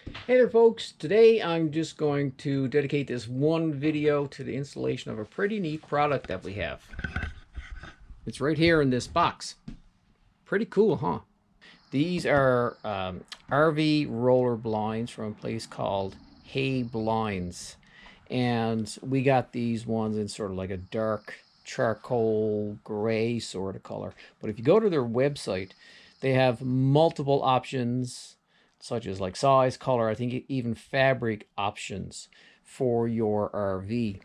Hey there folks, today I'm just going to dedicate this one video to the installation of a pretty neat product that we have. It's right here in this box. Pretty cool, huh? These are RV roller blinds from a place called HeyBlinds. And we got these ones in sort of like a dark charcoal gray sort of color. But if you go to their website, they have multiple options such as like size, color, I think even fabric options for your RV.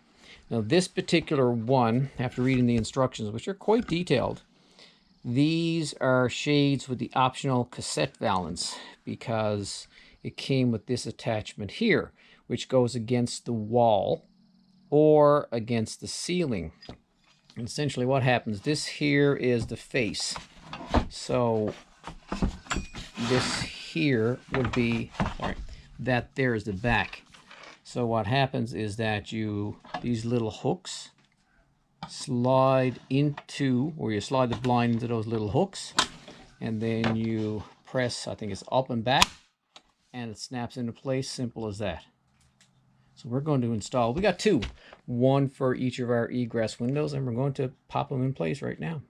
Now this particular one, after reading the instructions, which are quite detailed, these are shades with the optional cassette valance because it came with this attachment here, which goes against the wall or against the ceiling. And essentially what happens, this here is the face. So this here would be, that there is the back. So what happens is that these little hooks slide into, or you slide the blind into those little hooks, and then you press, I think it's up and back, and it snaps into place, simple as that. So we're going to install, we got two, one for each of our egress windows, and we're going to pop them in place right now.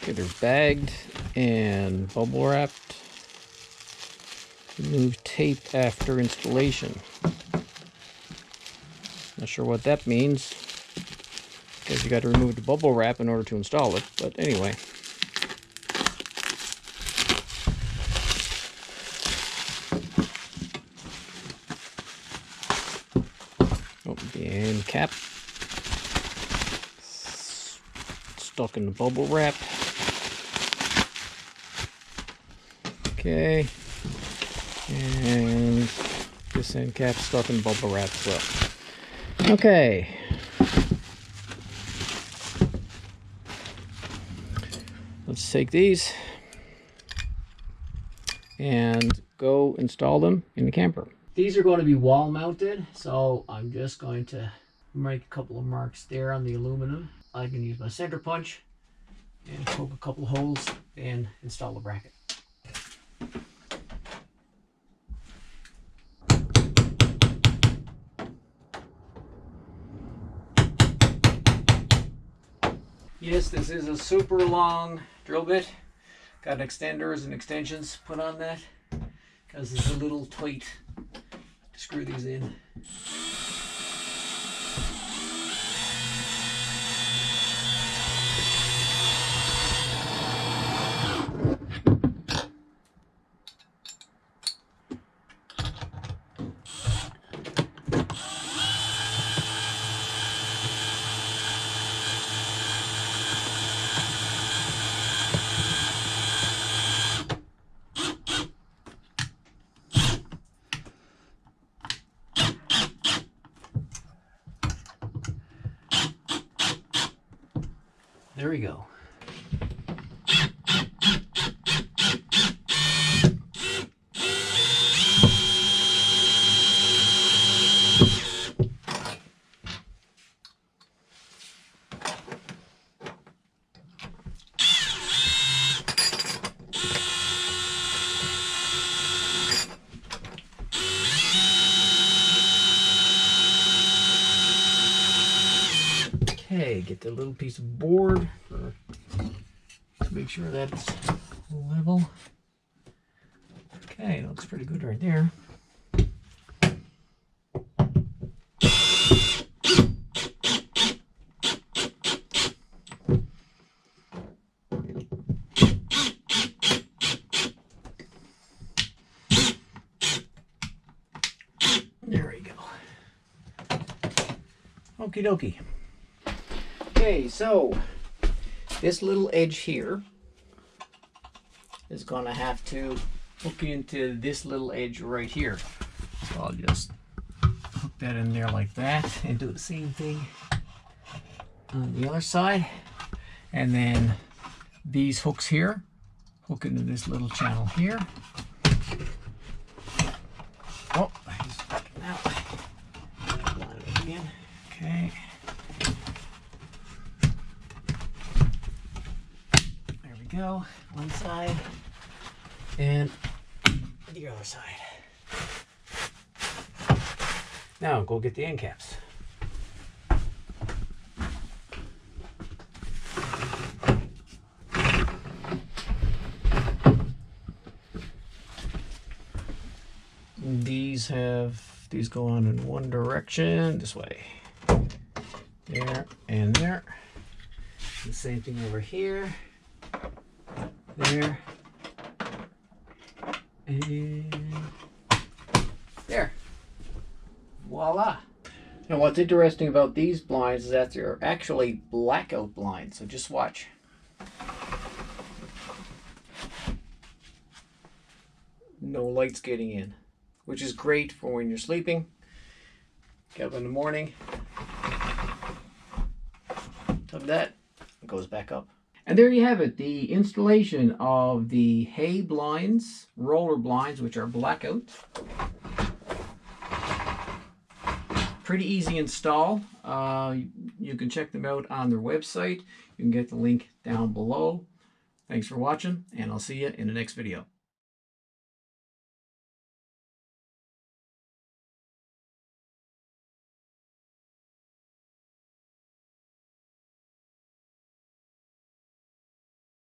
Okay, they're bagged and bubble wrapped. Remove tape after installation. Not sure what that means, because you got to remove the bubble wrap in order to install it, but anyway. Oh, the end cap stuck in the bubble wrap. Okay, and this end cap stuck in bubble wrap as well. Okay, let's take these and go install them in the camper. These are going to be wall mounted, so I'm just going to make a couple of marks there on the aluminum. I can use my center punch and poke a couple of holes and install the bracket. Yes, this is a super long drill bit. Got extenders and extensions put on that because it's a little tight to screw these in. There we go. Okay, get the little piece of board to make sure that's level. Okay, looks pretty good right there. There we go. Okie dokie. Okay, so this little edge here is going to have to hook into this little edge right here. So I'll just hook that in there like that and do the same thing on the other side. And then these hooks here hook into this little channel here. Oh, I just fucked it out. Line it up again. Okay. we go. One side and the other side. Now go get the end caps. These go on in one direction, this way. There and there. The same thing over here. There. And there. Voila. Now what's interesting about these blinds is that they're actually blackout blinds, so just watch. No lights getting in, which is great for when you're sleeping. Get up in the morning, tug that, it goes back up. And there you have it, the installation of the HeyBlinds roller blinds, which are blackout. Pretty easy install. You can check them out on their website. You can get the link down below. Thanks for watching, and I'll see you in the next video.